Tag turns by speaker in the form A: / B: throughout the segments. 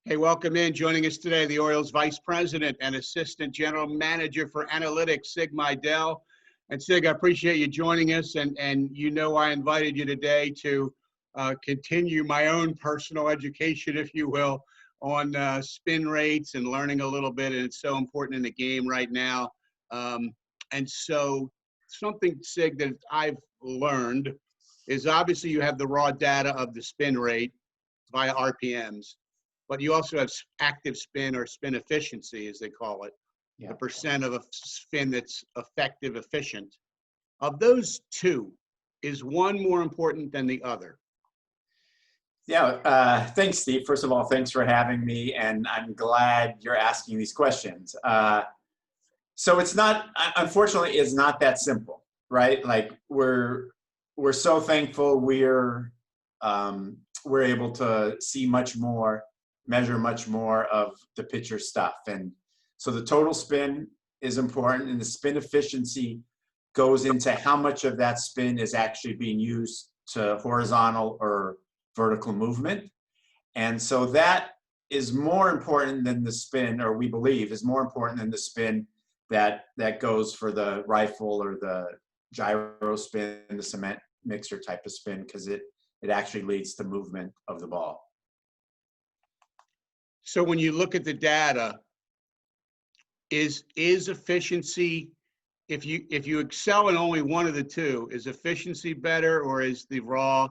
A: Hey, welcome in. Joining us today, the Orioles Vice President and Assistant General Manager for Analytics, Sig Mejdal. And Sig, I appreciate you joining us. And you know I invited you today to continue my own personal education, if you will, on spin rates and learning a little bit. And it's so important in the game right now. And so something, Sig, that I've learned is obviously you have the raw data of the spin rate via RPMs. But you also have active spin or spin efficiency, as they call it, the percent of a spin that's effective, efficient. Of those two, is one more important than the other?
B: Yeah, thanks, Steve. First of all, thanks for having me, and I'm glad you're asking these questions. So it's not, unfortunately, it's not that simple, right? Like we're so thankful we're able to see much more, measure much more of the pitcher stuff. And so the total spin is important, and the spin efficiency goes into how much of that spin is actually being used to horizontal or vertical movement. And so that is more important than the spin, or we believe is more important than the spin that goes for the rifle or the gyro spin, the cement mixer type of spin, because it actually leads to movement of the ball.
A: So when you look at the data, is efficiency, if you excel in only one of the two, is efficiency better, or is the raw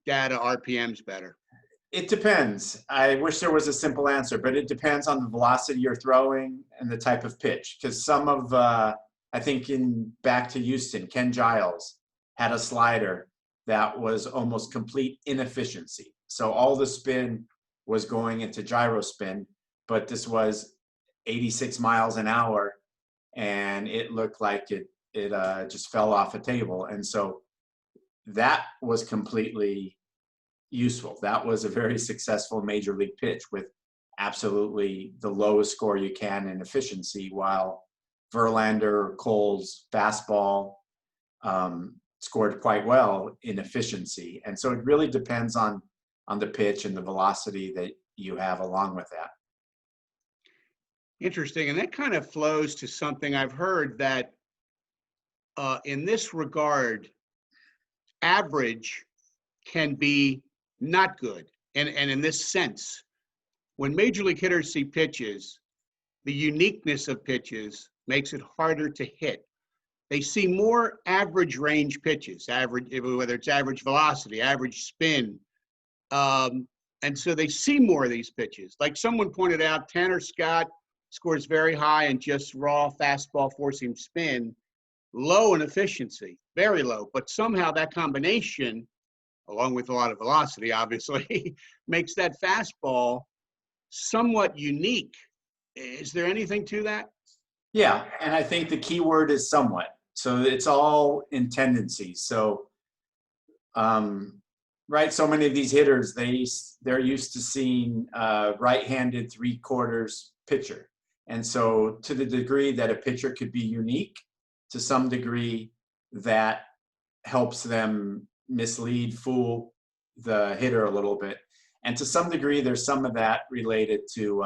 A: data RPMs better?
B: It depends. I wish there was a simple answer, but it depends on the velocity you're throwing and the type of pitch. Because some of, I think back to Houston, Ken Giles had a slider that was almost complete inefficiency. So all the spin was going into gyro spin, but this was 86 miles an hour, and it looked like it just fell off a table. And so that was completely useful. That was a very successful major league pitch with absolutely the lowest score you can in efficiency, while Verlander, Cole's fastball scored quite well in efficiency. And so it really depends on the pitch and the velocity that you have along with that.
A: Interesting. And that kind of flows to something I've heard, that in this regard, average can be not good. And in this sense, when major league hitters see pitches, the uniqueness of pitches makes it harder to hit. They see more average range pitches, whether it's average velocity, average spin. And so they see more of these pitches. Like someone pointed out, Tanner Scott scores very high in just raw fastball four-seam spin, low in efficiency, very low. But somehow that combination, along with a lot of velocity, obviously, makes that fastball somewhat unique. Is there anything to that?
B: Yeah, and I think the key word is somewhat. So it's all in tendencies. So, right, so many of these hitters, they're used to seeing right-handed three-quarters pitcher. And so to the degree that a pitcher could be unique, to some degree that helps them mislead, fool the hitter a little bit. And to some degree, there's some of that related to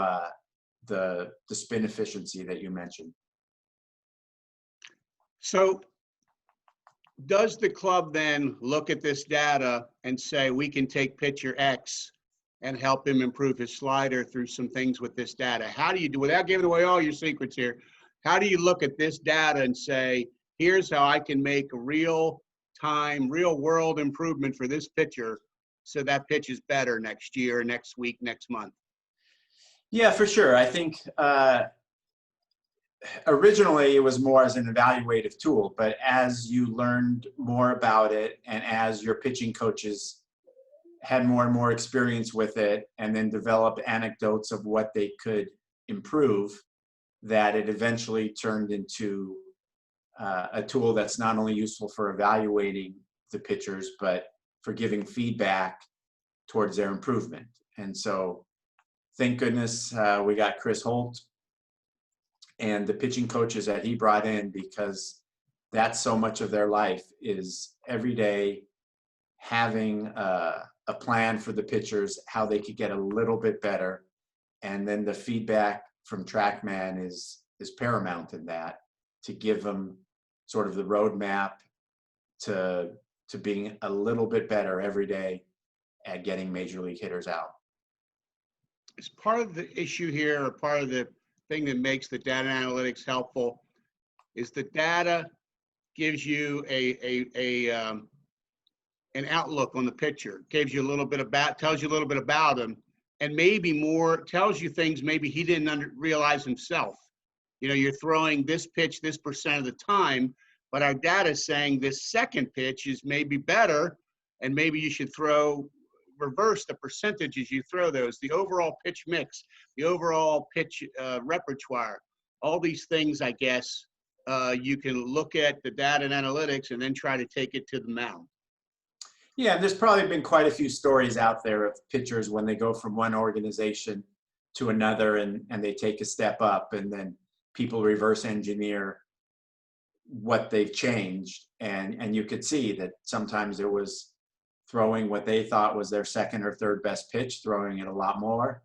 B: the spin efficiency that you mentioned.
A: So does the club then look at this data and say, we can take pitcher X and help him improve his slider through some things with this data? How do you do, without giving away all your secrets here, how do you look at this data and say, here's how I can make a real-time, real-world improvement for this pitcher so that pitch is better next year, next week, next month?
B: Yeah, for sure. I think originally it was more as an evaluative tool, but as you learned more about it and as your pitching coaches had more and more experience with it and then developed anecdotes of what they could improve, that it eventually turned into a tool that's not only useful for evaluating the pitchers, but for giving feedback towards their improvement. And so thank goodness we got Chris Holt and the pitching coaches that he brought in, because that's so much of their life is every day having a plan for the pitchers, how they could get a little bit better. And then the feedback from TrackMan is paramount in that, to give them sort of the roadmap to being a little bit better every day at getting major league hitters out.
A: Is part of the issue here, or part of the thing that makes the data analytics helpful, is the data gives you an outlook on the pitcher, gives you a little bit about, tells you a little bit about him, and maybe more tells you things maybe he didn't realize himself. You know, you're throwing this pitch this percent of the time, but our data is saying this second pitch is maybe better, and maybe you should reverse the percentages you throw those, the overall pitch mix, the overall pitch repertoire, all these things, I guess, you can look at the data and analytics and then try to take it to the mound.
B: Yeah, there's probably been quite a few stories out there of pitchers when they go from one organization to another and they take a step up, and then people reverse engineer what they've changed. And you could see that sometimes it was throwing what they thought was their second or third best pitch, throwing it a lot more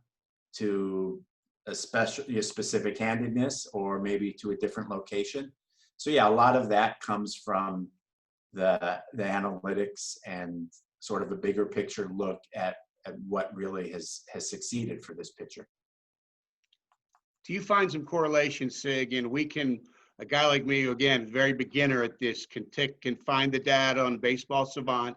B: to a specific handedness, or maybe to a different location. So yeah, a lot of that comes from the analytics and sort of a bigger picture look at what really has succeeded for this pitcher.
A: Do you find some correlation, Sig? And a guy like me, again, very beginner at this, can find the data on Baseball Savant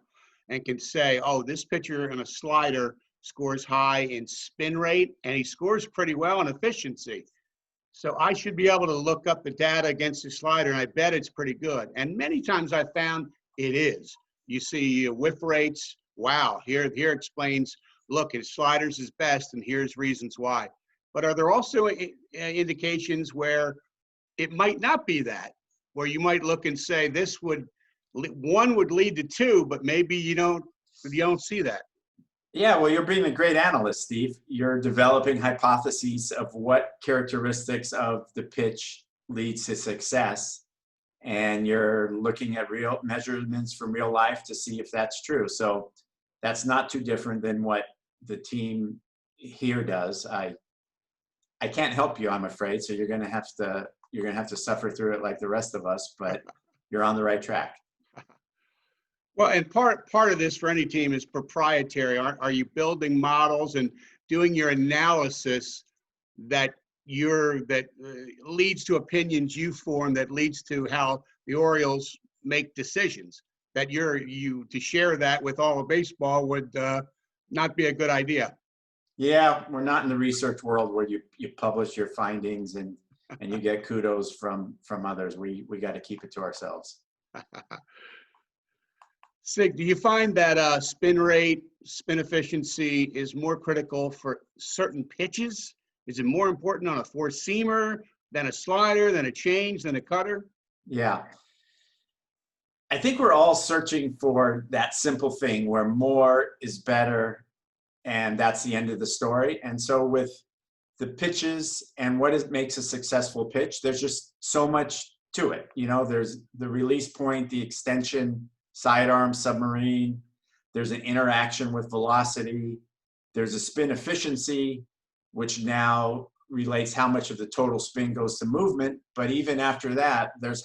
A: and can say, oh, this pitcher in a slider scores high in spin rate, and he scores pretty well in efficiency. So I should be able to look up the data against the slider, and I bet it's pretty good. And many times I found it is. You see whiff rates. Wow, here explains, look, his sliders is best, and here's reasons why. But are there also indications where it might not be that, where you might look and say one would lead to two, but maybe you don't see that?
B: Yeah, well, you're being a great analyst, Steve. You're developing hypotheses of what characteristics of the pitch leads to success, and you're looking at real measurements from real life to see if that's true. So that's not too different than what the team here does. I can't help you, I'm afraid. So you're gonna have to suffer through it like the rest of us, but you're on the right track.
A: Well, and part of this for any team is proprietary. Are you building models and doing your analysis that leads to opinions you form, that leads to how the Orioles make decisions? That to share that with all of baseball would not be a good idea.
B: Yeah, we're not in the research world where you publish your findings and you get kudos from others. We got to keep it to ourselves.
A: Sig, do you find that spin rate, spin efficiency is more critical for certain pitches? Is it more important on a four-seamer than a slider, than a change, than a cutter?
B: Yeah. I think we're all searching for that simple thing where more is better, and that's the end of the story. And so with the pitches and makes a successful pitch, there's just so much to it. You know, there's the release point, the extension, sidearm, submarine. There's an interaction with velocity. There's a spin efficiency, which now relates how much of the total spin goes to movement. But even after that, there's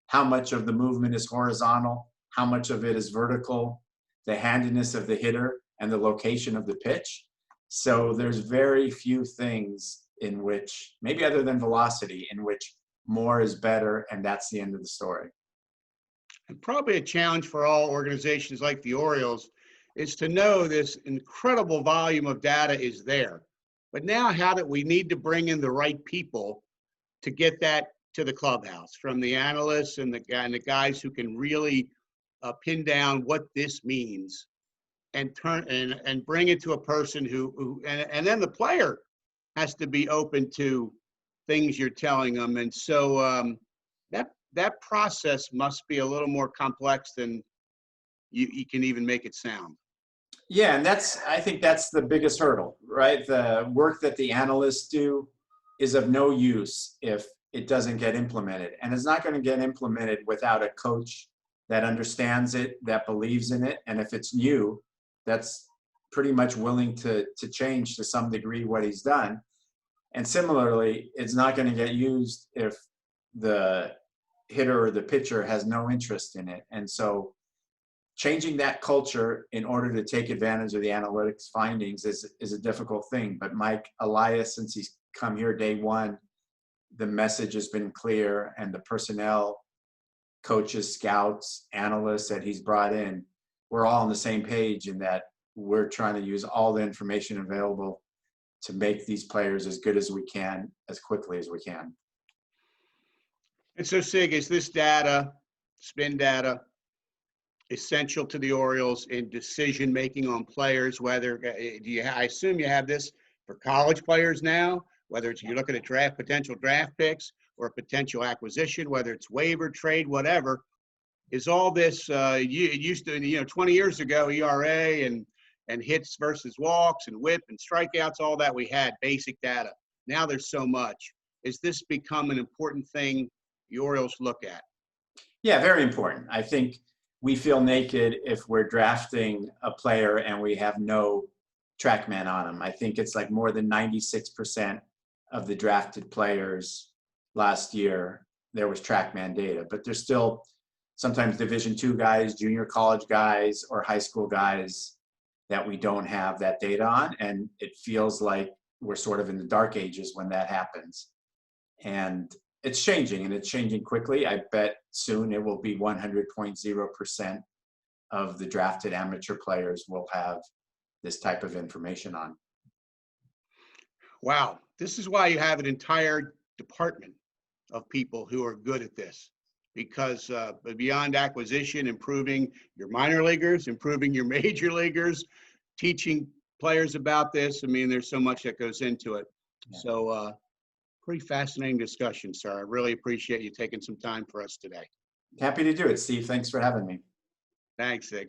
B: how much of the movement is horizontal, how much of it is vertical, the handiness of the hitter, and the location of the pitch. So there's very few things in which, maybe other than velocity, in which more is better, and that's the end of the story.
A: And probably a challenge for all organizations like the Orioles is to know this incredible volume of data is there. But now we need to bring in the right people to get that to the clubhouse, from the analysts and the guys who can really pin down what this means, and bring it to a person who and then the player has to be open to things you're telling them. And so that process must be a little more complex than you can even make it sound.
B: Yeah, and I think that's the biggest hurdle, right? The work that the analysts do is of no use if it doesn't get implemented. And it's not going to get implemented without a coach that understands it, that believes in it. And if it's new, that's pretty much willing to change to some degree what he's done. And similarly, it's not going to get used if the hitter or the pitcher has no interest in it. And so changing that culture in order to take advantage of the analytics findings is a difficult thing. But Mike Elias, since he's come here day one, the message has been clear, and the personnel, coaches, scouts, analysts that he's brought in, we're all on the same page in that we're trying to use all the information available to make these players as good as we can, as quickly as we can.
A: And so, Sig, is this data, spin data, essential to the Orioles in decision-making on players? Whether I assume you have this for college players now, whether it's you're looking at potential draft picks or a potential acquisition, whether it's waiver, trade, whatever. Is all this, it used to, 20 years ago, ERA and hits versus walks and whip and strikeouts, all that we had, basic data. Now there's so much. Is this become an important thing the Orioles look at?
B: Yeah, very important. I think we feel naked if we're drafting a player and we have no TrackMan on him. I think it's like more than 96% of the drafted players last year, there was TrackMan data, but there's still sometimes Division II guys, junior college guys, or high school guys that we don't have that data on. And it feels like we're sort of in the dark ages when that happens. And it's changing, and it's changing quickly. I bet soon it will be 100.0% of the drafted amateur players will have this type of information on.
A: Wow. This is why you have an entire department of people who are good at this, because beyond acquisition, improving your minor leaguers, improving your major leaguers, teaching players about this. I mean, there's so much that goes into it.
B: Yeah.
A: So pretty fascinating discussion, sir. I really appreciate you taking some time for us today.
B: Happy to do it, Steve. Thanks for having me.
A: Thanks, Sig.